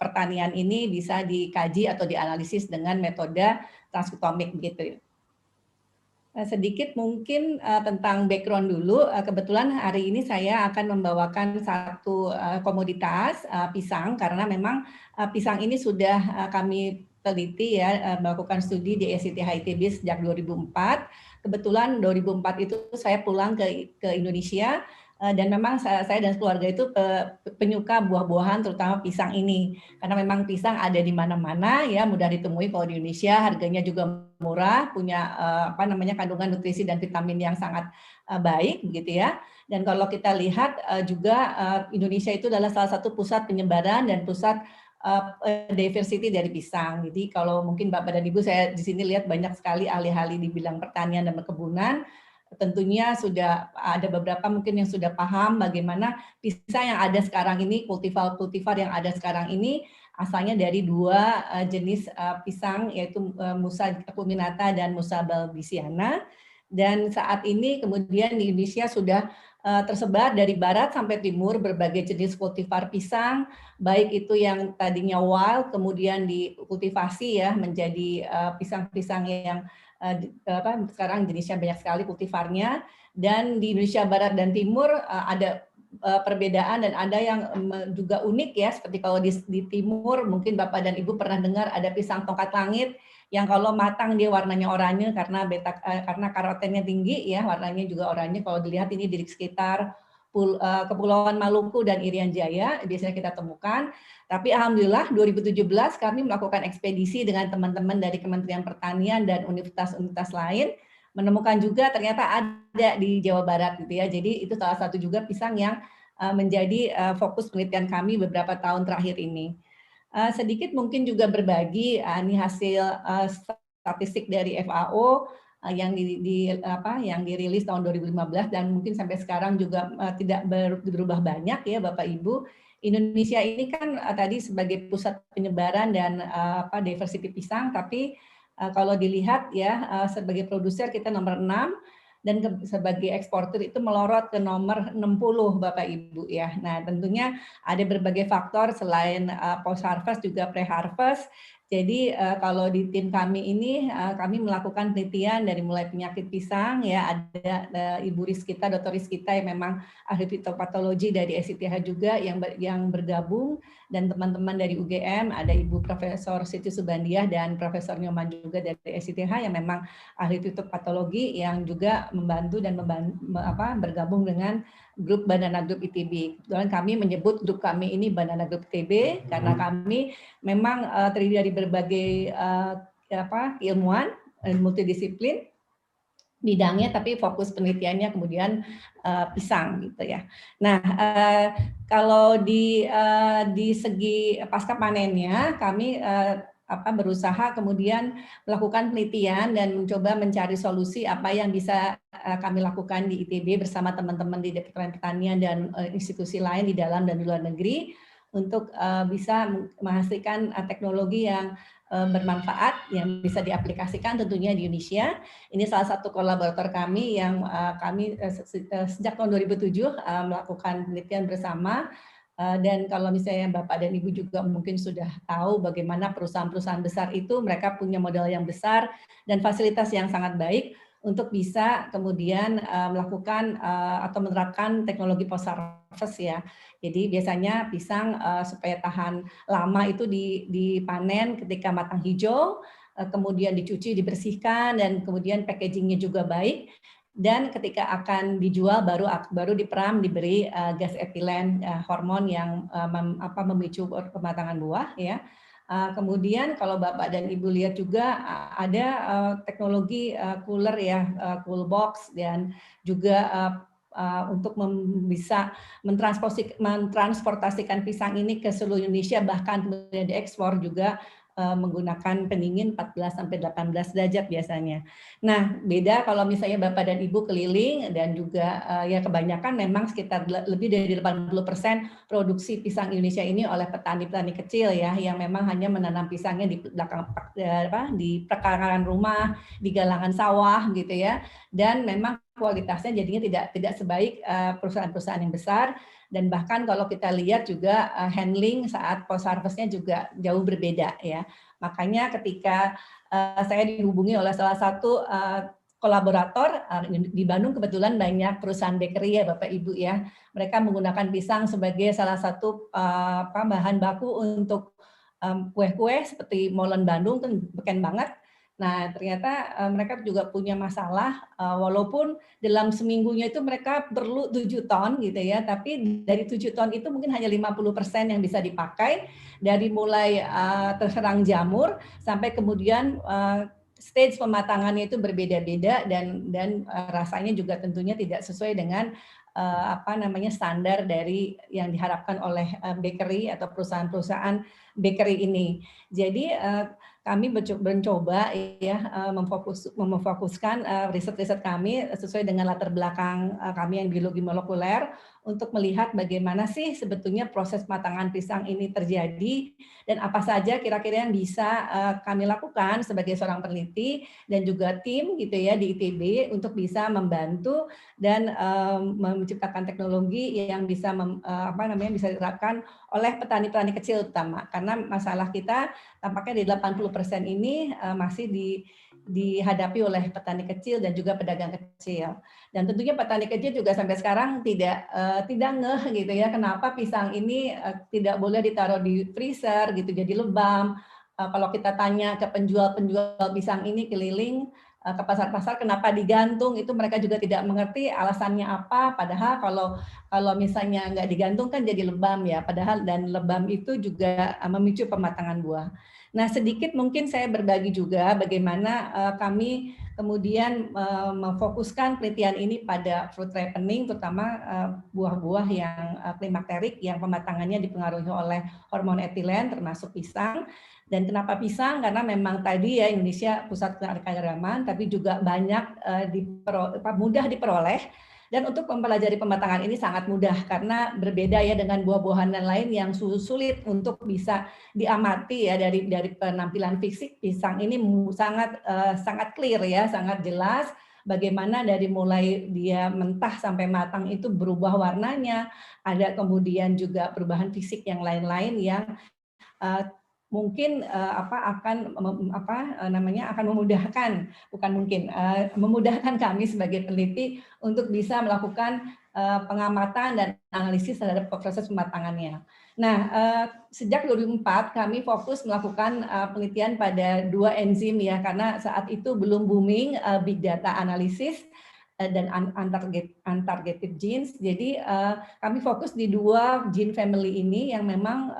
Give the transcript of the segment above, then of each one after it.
pertanian ini bisa dikaji atau dianalisis dengan metode transkriptomik begitu. Sedikit mungkin tentang background dulu. Kebetulan hari ini saya akan membawakan satu komoditas pisang, karena memang pisang ini sudah kami teliti ya, melakukan studi di SITH ITB sejak 2004. Kebetulan 2004 itu saya pulang ke Indonesia, dan memang saya dan keluarga itu penyuka buah-buahan, terutama pisang ini, karena memang pisang ada di mana-mana ya, mudah ditemui kalau di Indonesia, harganya juga murah, punya kandungan nutrisi dan vitamin yang sangat baik begitu ya. Dan kalau kita lihat juga Indonesia itu adalah salah satu pusat penyebaran dan pusat diversity dari pisang. Jadi kalau mungkin Bapak dan Ibu, saya di sini lihat banyak sekali ahli-ahli di bidang pertanian dan perkebunan. Tentunya sudah ada beberapa mungkin yang sudah paham bagaimana pisang yang ada sekarang ini, kultivar yang ada sekarang ini asalnya dari dua jenis pisang, yaitu Musa acuminata dan Musa balbisiana. Dan saat ini kemudian di Indonesia sudah tersebar dari barat sampai timur berbagai jenis kultivar pisang, baik itu yang tadinya wild kemudian dikultivasi ya menjadi pisang-pisang yang sekarang jenisnya banyak sekali kultivarnya. Dan di Indonesia Barat dan Timur ada perbedaan dan ada yang juga unik ya, seperti kalau di timur mungkin Bapak dan Ibu pernah dengar ada pisang tongkat langit yang kalau matang dia warnanya oranye karena karotennya tinggi ya, warnanya juga oranye. Kalau dilihat ini di sekitar Kepulauan Maluku dan Irian Jaya biasanya kita temukan. Tapi alhamdulillah 2017 kami melakukan ekspedisi dengan teman-teman dari Kementerian Pertanian dan universitas-universitas lain, menemukan juga ternyata ada di Jawa Barat gitu ya. Jadi itu salah satu juga pisang yang menjadi fokus penelitian kami beberapa tahun terakhir ini. Sedikit mungkin juga berbagi ini hasil statistik dari FAO yang yang dirilis tahun 2015 dan mungkin sampai sekarang juga tidak berubah banyak ya Bapak Ibu. Indonesia ini kan tadi sebagai pusat penyebaran dan diversity pisang, tapi kalau dilihat ya sebagai produser kita nomor 6 dan sebagai eksportir itu melorot ke nomor 60 Bapak Ibu ya. Nah, tentunya ada berbagai faktor selain post harvest juga pre harvest. Jadi kalau di tim kami ini kami melakukan penelitian dari mulai penyakit pisang ya, ada Ibu Rizkita, Dr. Rizkita yang memang ahli fitopatologi dari SITH juga yang bergabung, dan teman-teman dari UGM ada Ibu Profesor Siti Subandiah dan Profesor Nyoman juga dari SITH yang memang ahli fitopatologi yang juga membantu dan bergabung dengan grup Banana Group ITB. Kebetulan kami menyebut grup kami ini Banana Group ITB karena kami memang terdiri dari berbagai ilmuwan multidisiplin bidangnya, tapi fokus penelitiannya kemudian pisang gitu ya. Nah, kalau di segi pasca panennya kami berusaha kemudian melakukan penelitian dan mencoba mencari solusi apa yang bisa kami lakukan di ITB bersama teman-teman di Departemen Pertanian dan institusi lain di dalam dan di luar negeri untuk bisa menghasilkan teknologi yang bermanfaat yang bisa diaplikasikan tentunya di Indonesia. Ini salah satu kolaborator kami yang kami sejak tahun 2007 melakukan penelitian bersama. Dan kalau misalnya Bapak dan Ibu juga mungkin sudah tahu bagaimana perusahaan-perusahaan besar itu mereka punya modal yang besar dan fasilitas yang sangat baik untuk bisa kemudian melakukan atau menerapkan teknologi post harvest ya. Jadi biasanya pisang supaya tahan lama itu dipanen ketika matang hijau, kemudian dicuci, dibersihkan, dan kemudian packagingnya juga baik. Dan ketika akan dijual baru diperam, diberi gas etilen, hormon yang memicu pematangan buah ya. Kemudian kalau Bapak dan Ibu lihat juga ada teknologi cooler ya, cool box, dan juga untuk bisa mentransportasikan pisang ini ke seluruh Indonesia, bahkan kemudian diekspor juga menggunakan pendingin 14 sampai 18 derajat biasanya. Nah, beda kalau misalnya Bapak dan Ibu keliling dan juga ya kebanyakan memang sekitar lebih dari 80% produksi pisang Indonesia ini oleh petani-petani kecil ya, yang memang hanya menanam pisangnya di belakang di perkarangan rumah, di galangan sawah gitu ya. Dan memang kualitasnya jadinya tidak sebaik perusahaan-perusahaan yang besar, dan bahkan kalau kita lihat juga handling saat post harvest-nya juga jauh berbeda ya. Makanya ketika saya dihubungi oleh salah satu kolaborator di Bandung, kebetulan banyak perusahaan bakery ya Bapak Ibu ya. Mereka menggunakan pisang sebagai salah satu bahan baku untuk kue-kue seperti molen Bandung kan beken banget. Nah, ternyata mereka juga punya masalah, walaupun dalam seminggunya itu mereka perlu 7 ton gitu ya, tapi dari 7 ton itu mungkin hanya 50% yang bisa dipakai, dari mulai terserang jamur sampai kemudian stage pematangannya itu berbeda-beda, dan rasanya juga tentunya tidak sesuai dengan standar dari yang diharapkan oleh bakery atau perusahaan-perusahaan bakery ini. Jadi kami mencoba ya memfokuskan riset-riset kami sesuai dengan latar belakang kami yang biologi molekuler untuk melihat bagaimana sih sebetulnya proses pematangan pisang ini terjadi dan apa saja kira-kira yang bisa kami lakukan sebagai seorang peneliti dan juga tim gitu ya di ITB untuk bisa membantu dan menciptakan teknologi yang bisa bisa diterapkan oleh petani-petani kecil terutama, karena masalah kita tampaknya di 80% ini masih dihadapi oleh petani kecil dan juga pedagang kecil. Dan tentunya petani kecil juga sampai sekarang tidak ngeh gitu ya, kenapa pisang ini tidak boleh ditaruh di freezer gitu jadi lebam. Kalau kita tanya ke penjual-penjual pisang ini keliling ke pasar-pasar kenapa digantung, itu mereka juga tidak mengerti alasannya apa, padahal kalau misalnya nggak digantung kan jadi lebam ya, padahal dan lebam itu juga memicu pematangan buah. Nah, sedikit mungkin saya berbagi juga bagaimana kami kemudian memfokuskan penelitian ini pada fruit ripening, terutama buah-buah yang klimakterik yang pematangannya dipengaruhi oleh hormon etilen termasuk pisang. Dan kenapa pisang? Karena memang tadi ya Indonesia pusat keanekaragaman, tapi juga banyak mudah diperoleh. Dan untuk mempelajari pematangan ini sangat mudah karena berbeda ya dengan buah-buahan dan lain yang sulit untuk bisa diamati ya dari penampilan fisik. Pisang ini sangat clear ya, sangat jelas bagaimana dari mulai dia mentah sampai matang itu berubah warnanya, ada kemudian juga perubahan fisik yang lain-lain yang mungkin akan memudahkan kami sebagai peneliti untuk bisa melakukan pengamatan dan analisis terhadap proses pematangannya. Nah, sejak 2004 kami fokus melakukan penelitian pada 2 enzim ya, karena saat itu belum booming big data analisis dan untargeted genes. Jadi kami fokus di 2 gene family ini yang memang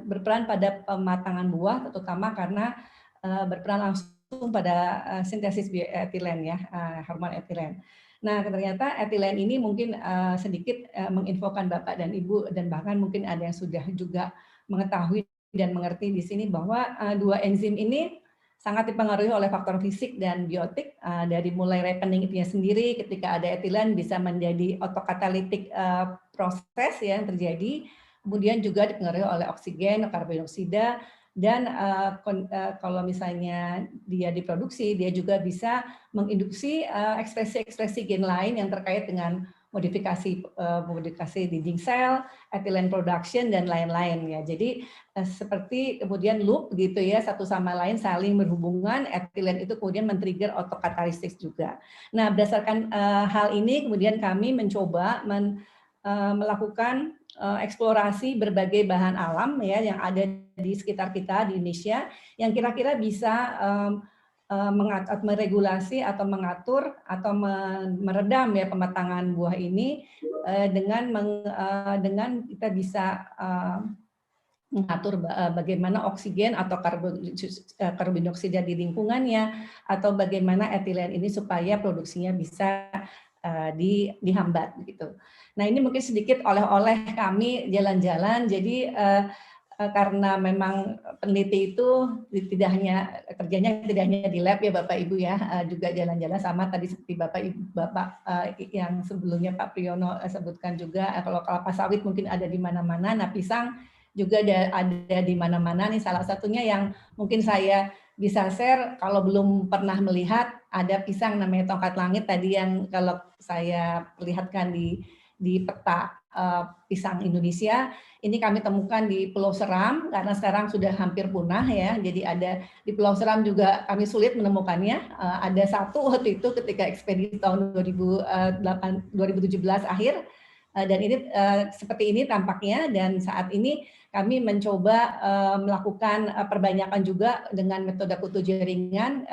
berperan pada pematangan buah, terutama karena berperan langsung pada sintesis bioetilen ya, hormon etilen. Nah, ternyata etilen ini mungkin sedikit menginfokan Bapak dan Ibu, dan bahkan mungkin ada yang sudah juga mengetahui dan mengerti di sini bahwa 2 enzim ini sangat dipengaruhi oleh faktor fisik dan biotik, dari mulai ripening itu sendiri, ketika ada etilen bisa menjadi otokatalitik proses yang terjadi, kemudian juga dipengaruhi oleh oksigen, karbon dioksida, dan kalau misalnya dia diproduksi, dia juga bisa menginduksi ekspresi-ekspresi gen lain yang terkait dengan modifikasi dinding sel, ethylene production dan lain-lain ya. Jadi seperti kemudian loop gitu ya, satu sama lain saling berhubungan, ethylene itu kemudian men-trigger otokatalisis juga. Nah, berdasarkan hal ini kemudian kami mencoba melakukan eksplorasi berbagai bahan alam ya yang ada di sekitar kita di Indonesia yang kira-kira bisa meregulasi atau mengatur atau meredam ya pematangan buah ini dengan kita bisa mengatur bagaimana oksigen atau karbon dioksida di lingkungannya atau bagaimana etilen ini supaya produksinya bisa dihambat gitu. Nah, ini mungkin sedikit oleh-oleh kami jalan-jalan. Jadi karena memang peneliti itu kerjanya tidak hanya di lab ya Bapak Ibu ya, juga jalan-jalan sama tadi seperti Bapak yang sebelumnya Pak Priyono sebutkan juga, kalau kelapa sawit mungkin ada di mana-mana, nah pisang juga ada di mana-mana nih. Salah satunya yang mungkin saya bisa share kalau belum pernah melihat ada pisang namanya tongkat langit tadi yang kalau saya perlihatkan di peta pisang Indonesia, ini kami temukan di Pulau Seram karena sekarang sudah hampir punah ya. Jadi ada di Pulau Seram juga kami sulit menemukannya. Ada satu waktu itu ketika ekspedisi tahun 2017 akhir, dan ini seperti ini tampaknya, dan saat ini kami mencoba melakukan perbanyakan juga dengan metode kultur jaringan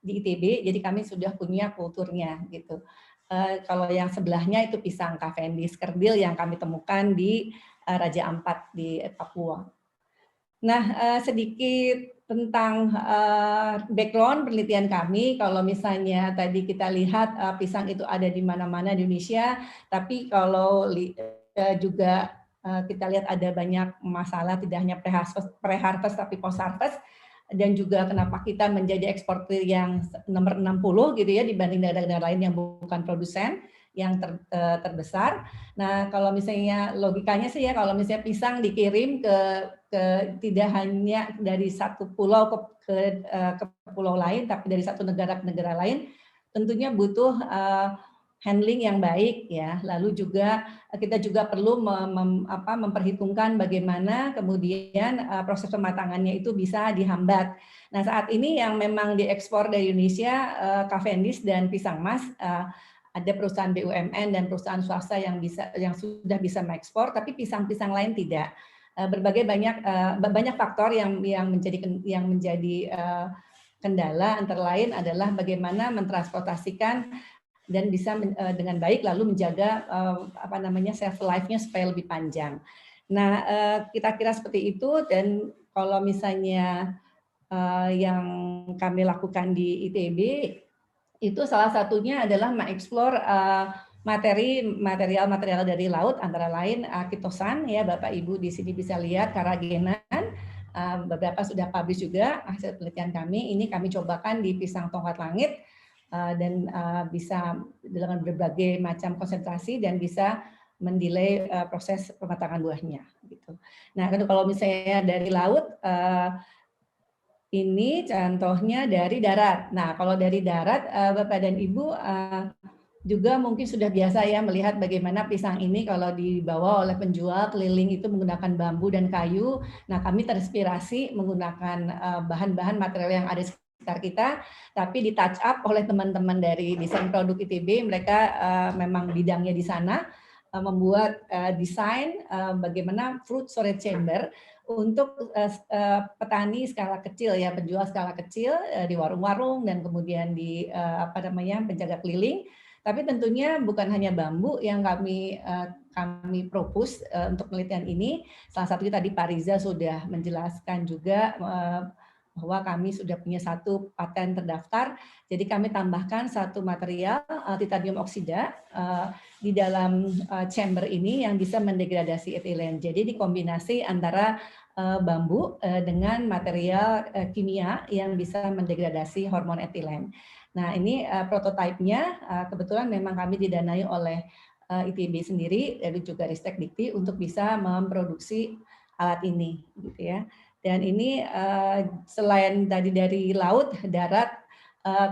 di ITB. Jadi kami sudah punya kulturnya gitu. Kalau yang sebelahnya itu pisang Cavendish kerdil yang kami temukan di Raja Ampat di Papua. Nah, sedikit tentang background penelitian kami. Kalau misalnya tadi kita lihat pisang itu ada di mana-mana di Indonesia, tapi kalau juga kita lihat ada banyak masalah, tidak hanya pre-harvest tapi post-harvest. Dan juga kenapa kita menjadi eksportir yang nomor 60 gitu ya dibanding negara-negara lain yang bukan produsen yang terbesar. Nah, kalau misalnya logikanya sih ya, kalau misalnya pisang dikirim ke tidak hanya dari satu pulau ke pulau lain, tapi dari satu negara ke negara lain, tentunya butuh handling yang baik ya. Lalu juga kita juga perlu memperhitungkan bagaimana kemudian proses pematangannya itu bisa dihambat. Nah, saat ini yang memang diekspor dari Indonesia Cavendish dan pisang mas, ada perusahaan BUMN dan perusahaan swasta yang sudah bisa mengekspor, tapi pisang-pisang lain tidak. Berbagai banyak faktor yang menjadi kendala, antara lain adalah bagaimana mentransportasikan dan bisa dengan baik lalu menjaga shelf life-nya supaya lebih panjang. Nah, kita kira seperti itu, dan kalau misalnya yang kami lakukan di ITB itu salah satunya adalah mengeksplor material dari laut, antara lain kitosan ya, Bapak Ibu di sini bisa lihat karagenan, beberapa sudah publish juga hasil penelitian kami. Ini kami cobakan di pisang tongkat langit dan bisa dengan berbagai macam konsentrasi dan bisa mendelay proses pematangan buahnya gitu. Nah, kalau misalnya dari laut, ini contohnya dari darat. Nah, kalau dari darat, Bapak dan Ibu juga mungkin sudah biasa ya melihat bagaimana pisang ini kalau dibawa oleh penjual keliling itu menggunakan bambu dan kayu. Nah, kami terinspirasi menggunakan bahan-bahan material yang ada di sekitar kita, tapi di touch up oleh teman-teman dari desain produk ITB. Mereka memang bidangnya di sana, membuat desain bagaimana fruit storage chamber untuk petani skala kecil ya, penjual skala kecil di warung-warung dan kemudian di penjaga keliling. Tapi tentunya bukan hanya bambu yang kami propose untuk penelitian ini. Salah satunya tadi Pak Riza sudah menjelaskan juga bahwa kami sudah punya satu paten terdaftar. Jadi kami tambahkan satu material titanium oksida di dalam chamber ini yang bisa mendegradasi etilen. Jadi dikombinasi antara bambu dengan material kimia yang bisa mendegradasi hormon etilen. Nah, ini prototipenya kebetulan memang kami didanai oleh ITB sendiri dan juga Ristek Dikti untuk bisa memproduksi alat ini gitu ya. Dan ini selain tadi dari laut, darat,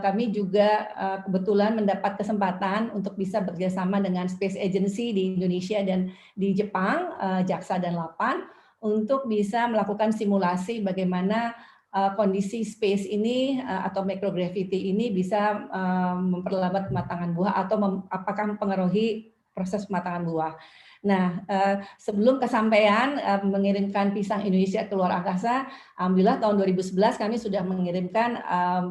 kami juga kebetulan mendapat kesempatan untuk bisa bekerjasama dengan Space Agency di Indonesia dan di Jepang, JAXA dan LAPAN, untuk bisa melakukan simulasi bagaimana kondisi space ini atau microgravity ini bisa memperlambat pematangan buah atau apakah mempengaruhi proses pematangan buah. Nah, sebelum kesampaian mengirimkan pisang Indonesia ke luar angkasa, alhamdulillah tahun 2011 kami sudah mengirimkan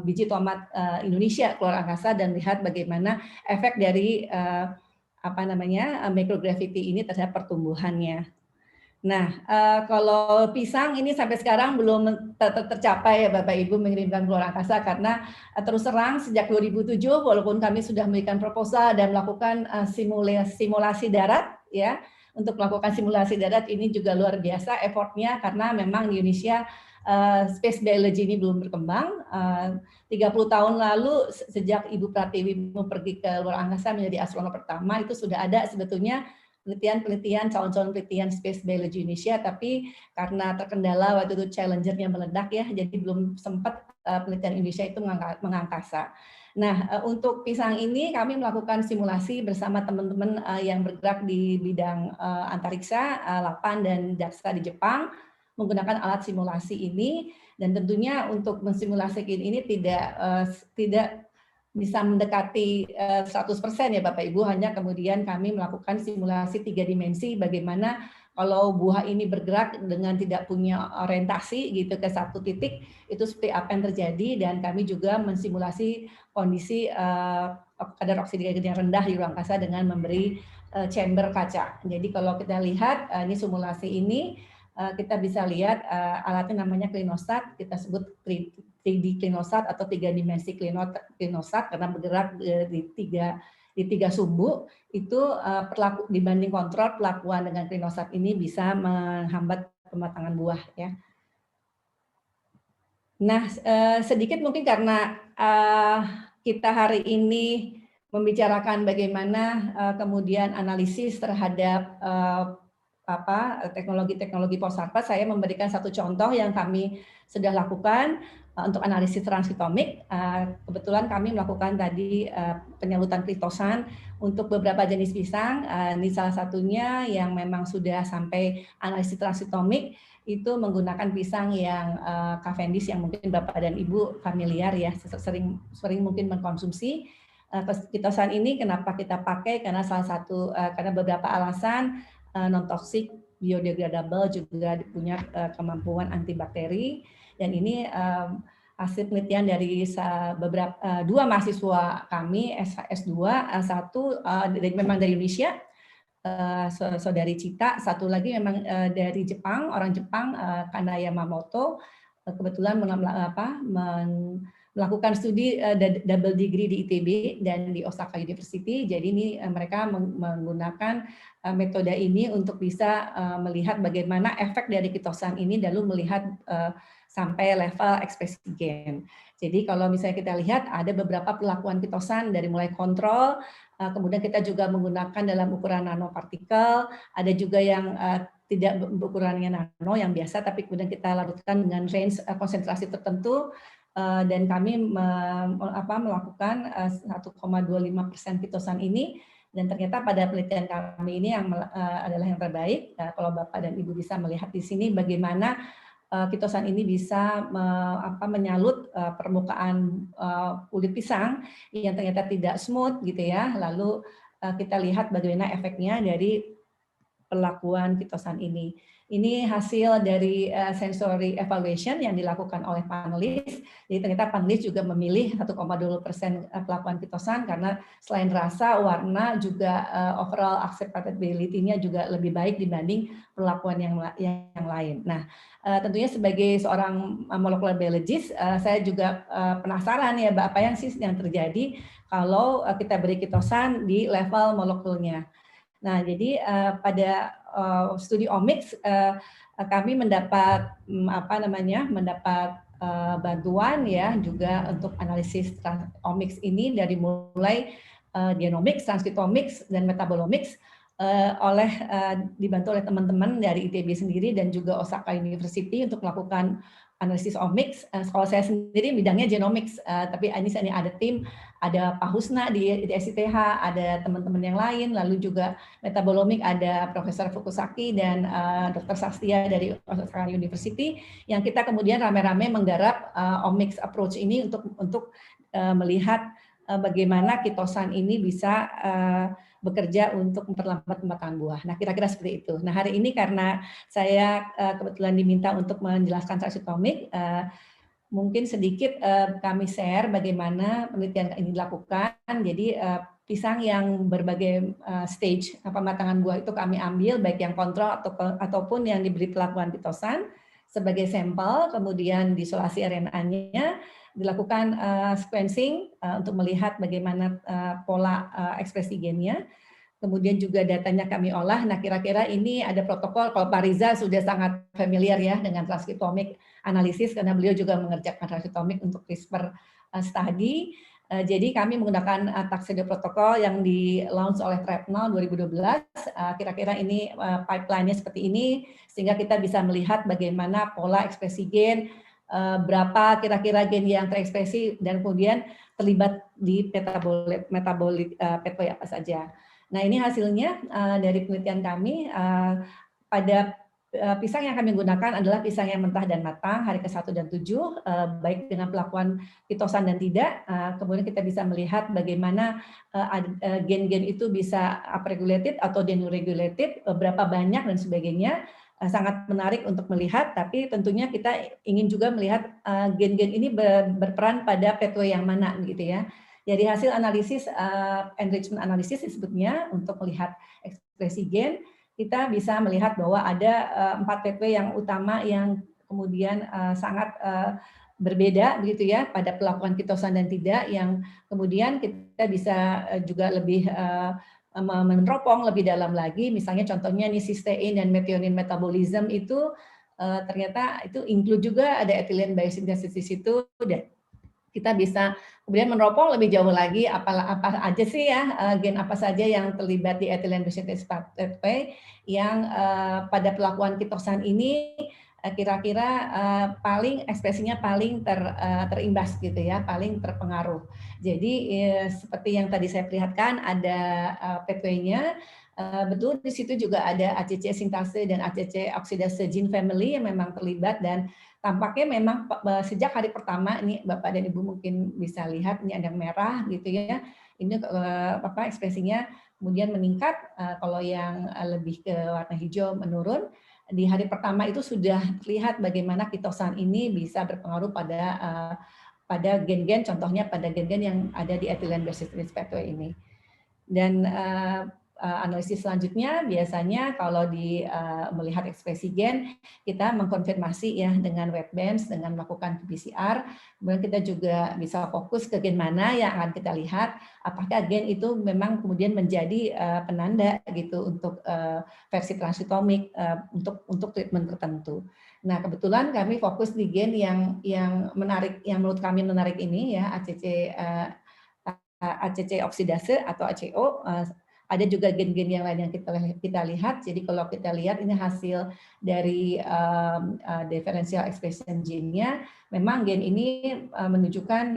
biji tomat Indonesia ke luar angkasa dan lihat bagaimana efek dari microgravity ini terhadap pertumbuhannya. Nah, kalau pisang ini sampai sekarang belum tercapai ya Bapak Ibu mengirimkan ke luar angkasa karena terus terang sejak 2007 walaupun kami sudah memberikan proposal dan melakukan simulasi darat ya, untuk melakukan simulasi darat ini juga luar biasa effortnya karena memang di Indonesia space biology ini belum berkembang. 30 tahun lalu sejak Ibu Pratiwi pergi ke luar angkasa menjadi astronot pertama itu sudah ada sebetulnya penelitian calon-calon penelitian space biology Indonesia, tapi karena terkendala waktu itu challenger-nya meledak ya, jadi belum sempat penelitian Indonesia itu mengangkasa. Nah, untuk pisang ini kami melakukan simulasi bersama teman-teman yang bergerak di bidang antariksa, LAPAN dan JAXA di Jepang, menggunakan alat simulasi ini, dan tentunya untuk mensimulasikan ini tidak bisa mendekati 100% ya Bapak Ibu, hanya kemudian kami melakukan simulasi 3 dimensi bagaimana kalau buah ini bergerak dengan tidak punya orientasi gitu ke satu titik, itu seperti apa yang terjadi, dan kami juga mensimulasi kondisi kadar oksigen yang rendah di ruang angkasa dengan memberi chamber kaca. Jadi kalau kita lihat ini simulasi ini, kita bisa lihat alatnya namanya klinosat, kita sebut 3D klinosat atau 3 dimensi klinosat karena bergerak di tiga sumbu. Itu dibanding kontrol perlakuan dengan klinosat ini bisa menghambat pematangan buah ya. Nah, sedikit mungkin karena kita hari ini membicarakan bagaimana kemudian analisis terhadap teknologi post-harvest, saya memberikan satu contoh yang kami sudah lakukan untuk analisis transkriptomik. Kebetulan kami melakukan tadi penyalutan kriptosan untuk beberapa jenis pisang. Ini salah satunya yang memang sudah sampai analisis transkriptomik, itu menggunakan pisang yang Cavendish yang mungkin Bapak dan Ibu familiar ya, sering mungkin mengkonsumsi. Kriptosan ini kenapa kita pakai? Karena karena beberapa alasan, non-toxic, biodegradable, juga punya kemampuan antibakteri, dan ini hasil penelitian dari dua mahasiswa kami S2, satu memang dari Indonesia, saudari Cita, satu lagi memang dari Jepang, orang Jepang, Kana Yamamoto, kebetulan melakukan studi double degree di ITB dan di Osaka University. Jadi ini mereka menggunakan metode ini untuk bisa melihat bagaimana efek dari kriptosan ini, lalu melihat sampai level ekspresi gen. Jadi kalau misalnya kita lihat ada beberapa perlakuan kriptosan dari mulai kontrol, kemudian kita juga menggunakan dalam ukuran nanopartikel, ada juga yang tidak ukurannya nano yang biasa, tapi kemudian kita larutkan dengan range konsentrasi tertentu, dan kami melakukan 1,25% kriptosan ini, dan ternyata pada penelitian kami ini yang adalah yang terbaik. Kalau Bapak dan Ibu bisa melihat di sini bagaimana kriptosan ini bisa menyalut permukaan kulit pisang yang ternyata tidak smooth gitu ya. Lalu kita lihat bagaimana efeknya dari perlakuan kriptosan ini. Ini hasil dari sensory evaluation yang dilakukan oleh panelis. Jadi ternyata panelis juga memilih 1,2% perlakuan kriptosan karena selain rasa, warna, juga overall acceptability-nya juga lebih baik dibanding perlakuan yang lain. Nah, tentunya sebagai seorang molecular biologist, saya juga penasaran ya, apa yang terjadi kalau kita beri kriptosan di level molekulnya. Nah, jadi pada studi omics kami mendapat bantuan ya juga untuk analisis omics ini dari mulai genomics, transkriptomics, dan metabolomics dibantu oleh teman-teman dari ITB sendiri dan juga Osaka University untuk melakukan analisis omics. Kalau saya sendiri bidangnya genomics, tapi ini ada tim, ada Pak Husna di SITH, ada teman-teman yang lain, lalu juga metabolomik ada Profesor Fukusaki dan Dr. Sastia dari Osaka University, yang kita kemudian rame-rame menggarap omics approach ini untuk melihat bagaimana kriptosan ini bisa bekerja untuk memperlambat pematangan buah. Nah, kira-kira seperti itu. Nah, hari ini karena saya kebetulan diminta untuk menjelaskan transkriptomik, mungkin sedikit kami share bagaimana penelitian ini dilakukan. Jadi pisang yang berbagai stage pematangan buah itu kami ambil, baik yang kontrol ataupun yang diberi perlakuan kriptosan sebagai sampel, kemudian diisolasi RNA-nya, dilakukan sequencing untuk melihat bagaimana pola ekspresi gennya. Kemudian juga datanya kami olah. Nah, kira-kira ini ada protokol. Kalau Pak Riza sudah sangat familiar ya dengan transkriptomik analisis karena beliau juga mengerjakan transkriptomik untuk CRISPR study. Jadi kami menggunakan Tuxedo protokol yang di-launch oleh Trapnell 2012. Kira-kira ini pipeline-nya seperti ini, sehingga kita bisa melihat bagaimana pola ekspresi gen, berapa kira-kira gen yang terekspresi, dan kemudian terlibat di metabolit pathway apa saja. Nah, ini hasilnya dari penelitian kami pada pisang yang kami gunakan adalah pisang yang mentah dan matang hari ke-1 dan 7, baik dengan pelakuan kitosan dan tidak. Kemudian kita bisa melihat bagaimana gen-gen itu bisa upregulated atau downregulated, berapa banyak dan sebagainya. Sangat menarik untuk melihat, tapi tentunya kita ingin juga melihat gen-gen ini berperan pada pathway yang mana, gitu ya. Dari hasil analisis enrichment analysis disebutnya untuk melihat ekspresi gen, kita bisa melihat bahwa ada 4 pathway yang utama yang kemudian sangat berbeda begitu ya pada pelakuan kitosan dan tidak, yang kemudian kita bisa juga lebih meneropong lebih dalam lagi. Misalnya contohnya nih cysteine dan methionine metabolism itu ternyata itu include juga ada ethylene biosynthesis di situ, dan kita bisa kemudian meneropong lebih jauh lagi apa aja sih ya gen apa saja yang terlibat di ethylene biosynthesis pathway yang pada pelakuan kitosan ini kira-kira paling ekspresinya paling terimbas gitu ya, paling terpengaruh. Jadi seperti yang tadi saya perlihatkan ada pathway-nya. Betul, di situ juga ada ACC sintase dan ACC oksidase gene family yang memang terlibat, dan tampaknya memang sejak hari pertama ini Bapak dan Ibu mungkin bisa lihat ini ada merah gitu ya. Ini ekspresinya kemudian meningkat, kalau yang lebih ke warna hijau menurun. Di hari pertama itu sudah terlihat bagaimana kitosan ini bisa berpengaruh pada gen-gen, contohnya pada gen-gen yang ada di ethylene biosynthesis pathway ini. Dan analisis selanjutnya biasanya kalau melihat ekspresi gen, kita mengkonfirmasi ya dengan wet bench, dengan melakukan PCR. Kemudian kita juga bisa fokus ke gen mana yang akan kita lihat, apakah gen itu memang kemudian menjadi penanda gitu untuk versi transcriptomic untuk treatment tertentu. Nah, kebetulan kami fokus di gen yang menarik, yang menurut kami menarik ini ya, ACC oksidase atau ACO. Ada juga gen-gen yang lain yang kita lihat. Jadi kalau kita lihat ini hasil dari differential expression gene-nya, memang gen ini menunjukkan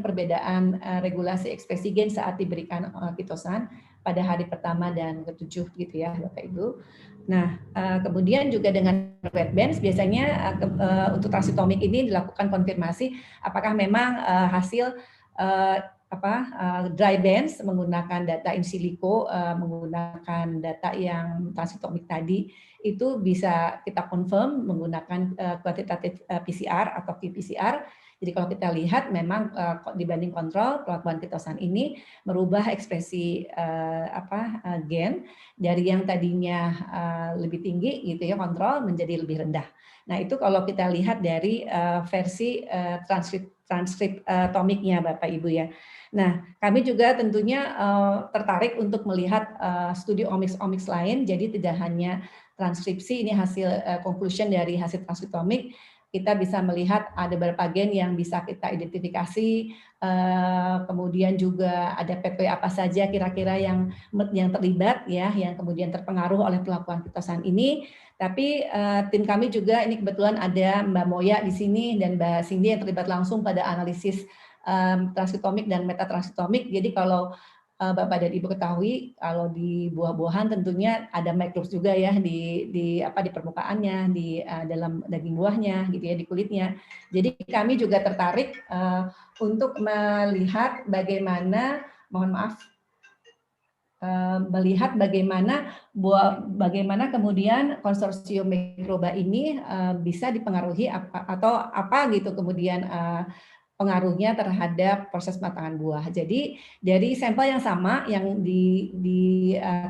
perbedaan regulasi ekspresi gen saat diberikan kitosan pada hari pertama dan ke-7 gitu ya Bapak Ibu. Nah, kemudian juga dengan wet bench biasanya untuk transcriptomic ini dilakukan konfirmasi apakah memang hasil dry bench menggunakan data in silico, menggunakan data yang transcriptomic tadi, itu bisa kita confirm menggunakan kuantitatif PCR atau qPCR. Jadi kalau kita lihat memang dibanding kontrol, pelakuan kitosan ini merubah ekspresi gen dari yang tadinya lebih tinggi gitu ya kontrol menjadi lebih rendah. Nah, itu kalau kita lihat dari versi transkriptomiknya Bapak Ibu ya. Nah, kami juga tentunya tertarik untuk melihat studi omics lain, jadi tidak hanya transkripsi, ini hasil conclusion dari hasil transkriptomik, kita bisa melihat ada beberapa gen yang bisa kita identifikasi, kemudian juga ada pathway apa saja kira-kira yang terlibat ya, yang kemudian terpengaruh oleh pelakuan kitosan ini. Tapi tim kami juga ini kebetulan ada Mbak Moya di sini dan Mbak Cindy yang terlibat langsung pada analisis transkriptomik dan metatranskriptomik. Jadi kalau Bapak dan Ibu ketahui, kalau di buah-buahan tentunya ada microbes juga ya di permukaannya, di dalam daging buahnya gitu ya, di kulitnya. Jadi kami juga tertarik untuk melihat bagaimana, mohon maaf, melihat bagaimana kemudian konsorsium mikroba ini bisa dipengaruhi atau apa gitu kemudian pengaruhnya terhadap proses pematangan buah. Jadi dari sampel yang sama yang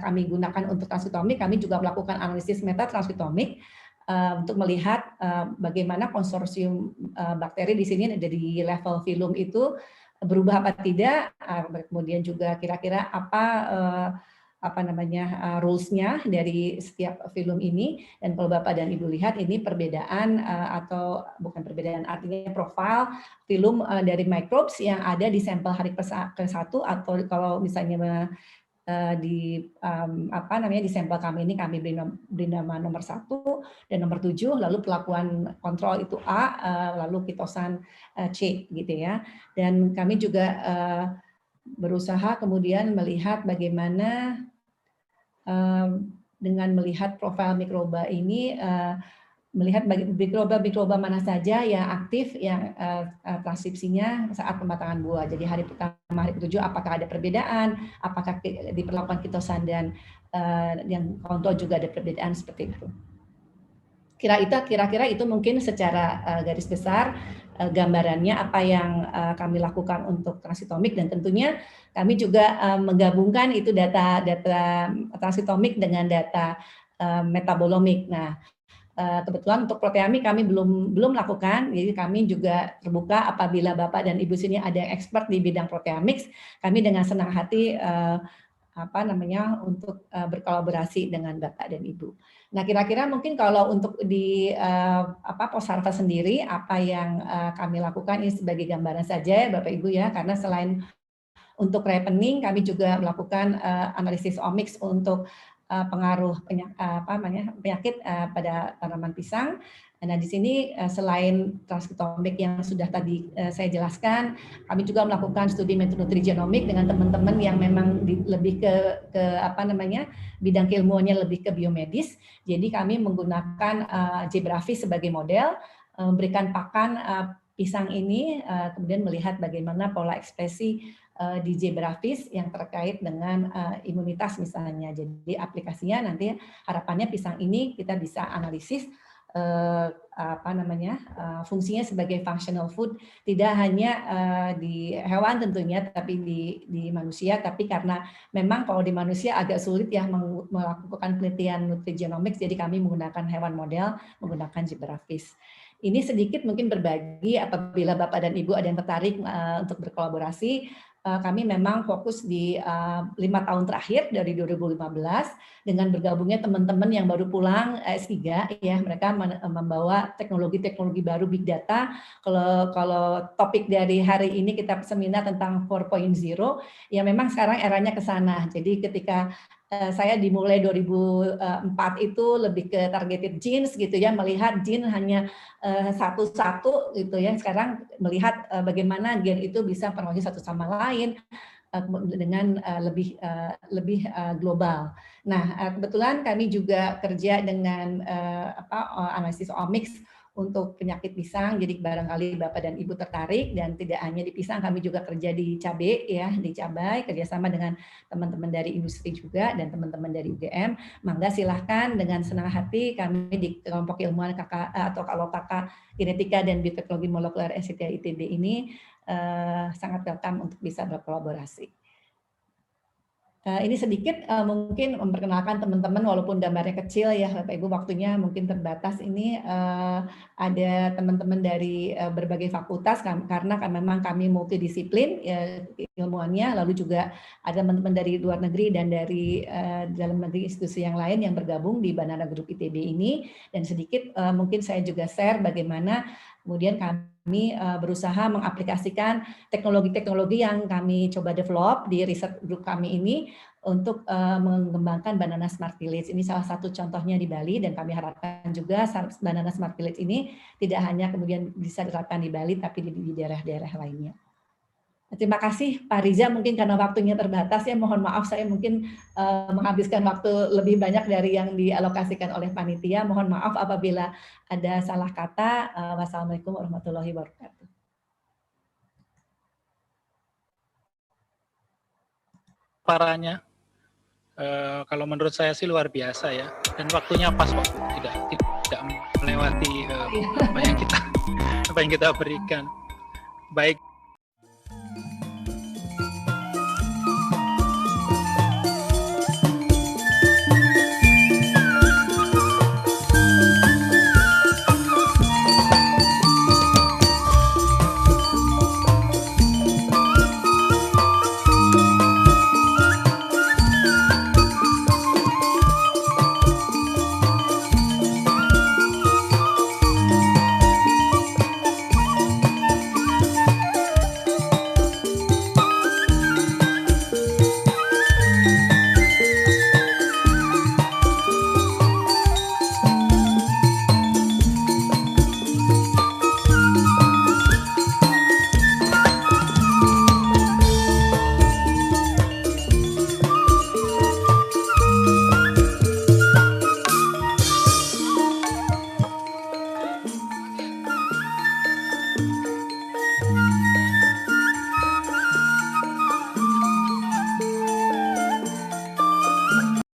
kami gunakan untuk transkriptomik, kami juga melakukan analisis metatranskriptomik untuk melihat bagaimana konsorsium bakteri di sini dari level filum itu berubah apa tidak, kemudian juga kira-kira rules-nya dari setiap film ini. Dan kalau Bapak dan Ibu lihat ini perbedaan atau bukan perbedaan, artinya profil film dari microbes yang ada di sampel hari ke-1, atau kalau misalnya di sampel kami ini kami beri nama nomor 1 dan nomor 7, lalu perlakuan kontrol itu A, lalu kitosan C gitu ya. Dan kami juga berusaha kemudian melihat bagaimana dengan melihat profil mikroba ini, melihat mikroba mana saja yang aktif, yang transkripsinya saat pematangan buah. Jadi hari pertama, hari ke-7 apakah ada perbedaan, apakah diperlakukan kitosan dan yang kontrol juga ada perbedaan seperti itu. Kira-kira itu mungkin secara garis besar gambarannya apa yang kami lakukan untuk transkriptomik, dan tentunya kami juga menggabungkan itu data transkriptomik dengan data metabolomik. Nah, kebetulan untuk proteamik kami belum lakukan, jadi kami juga terbuka apabila Bapak dan Ibu sini ada yang expert di bidang proteamik, kami dengan senang hati untuk berkolaborasi dengan Bapak dan Ibu. Nah, kira-kira mungkin kalau untuk di Posarta sendiri apa yang kami lakukan ini sebagai gambaran saja Bapak Ibu ya, karena selain untuk ripening kami juga melakukan analisis omics untuk pengaruh penyakit pada tanaman pisang. Nah, di sini selain transkriptomik yang sudah tadi saya jelaskan, kami juga melakukan studi metanutrigenomik dengan teman-teman yang memang lebih ke bidang keilmuannya lebih ke biomedis. Jadi kami menggunakan zebrafish sebagai model, memberikan pakan pisang ini, kemudian melihat bagaimana pola ekspresi di zebrafish yang terkait dengan imunitas misalnya. Jadi aplikasinya nanti harapannya pisang ini kita bisa analisis fungsinya sebagai functional food, tidak hanya di hewan tentunya, tapi di manusia. Tapi karena memang kalau di manusia agak sulit ya melakukan penelitian nutrigenomics, jadi kami menggunakan hewan model, menggunakan zebrafish. Ini sedikit mungkin berbagi apabila Bapak dan Ibu ada yang tertarik untuk berkolaborasi. Kami memang fokus di 5 tahun terakhir dari 2015 dengan bergabungnya teman-teman yang baru pulang S3 ya, mereka membawa teknologi-teknologi baru big data. Kalau topik dari hari ini kita seminar tentang 4.0 ya, memang sekarang eranya ke sana. Jadi ketika saya dimulai 2004 itu lebih ke targeted genes gitu ya, melihat gene hanya satu-satu gitu ya. Sekarang melihat bagaimana gen itu bisa berfungsi satu sama lain dengan lebih global. Nah, kebetulan kami juga kerja dengan analisis omics untuk penyakit pisang, jadi barangkali Bapak dan Ibu tertarik, dan tidak hanya di pisang, kami juga kerja di cabai ya, di cabai, kerjasama dengan teman-teman dari industri juga dan teman-teman dari UGM. Mangga silahkan dengan senang hati kami di kelompok ilmuwan atau kalau kakak genetika dan bioteknologi molekuler SCTI ITB ini sangat welcome untuk bisa berkolaborasi. Ini sedikit mungkin memperkenalkan teman-teman, walaupun gambarnya kecil ya Bapak Ibu, waktunya mungkin terbatas. Ini ada teman-teman dari berbagai fakultas karena memang kami multidisiplin ya, ilmuannya, lalu juga ada teman-teman dari luar negeri dan dari dalam negeri institusi yang lain yang bergabung di Banana Group ITB ini. Dan sedikit mungkin saya juga share bagaimana kemudian kami berusaha mengaplikasikan teknologi-teknologi yang kami coba develop di riset grup kami ini untuk mengembangkan Banana Smart Village. Ini salah satu contohnya di Bali, dan kami harapkan juga Banana Smart Village ini tidak hanya kemudian bisa diterapkan di Bali, tapi di daerah-daerah lainnya. Terima kasih Pak Riza, mungkin karena waktunya terbatas ya, mohon maaf saya mungkin menghabiskan waktu lebih banyak dari yang dialokasikan oleh panitia. Mohon maaf apabila ada salah kata. Wassalamualaikum warahmatullahi wabarakatuh. Parahnya, kalau menurut saya sih luar biasa ya, dan waktunya pas kok, tidak melewati apa yang kita berikan. Baik. Pak.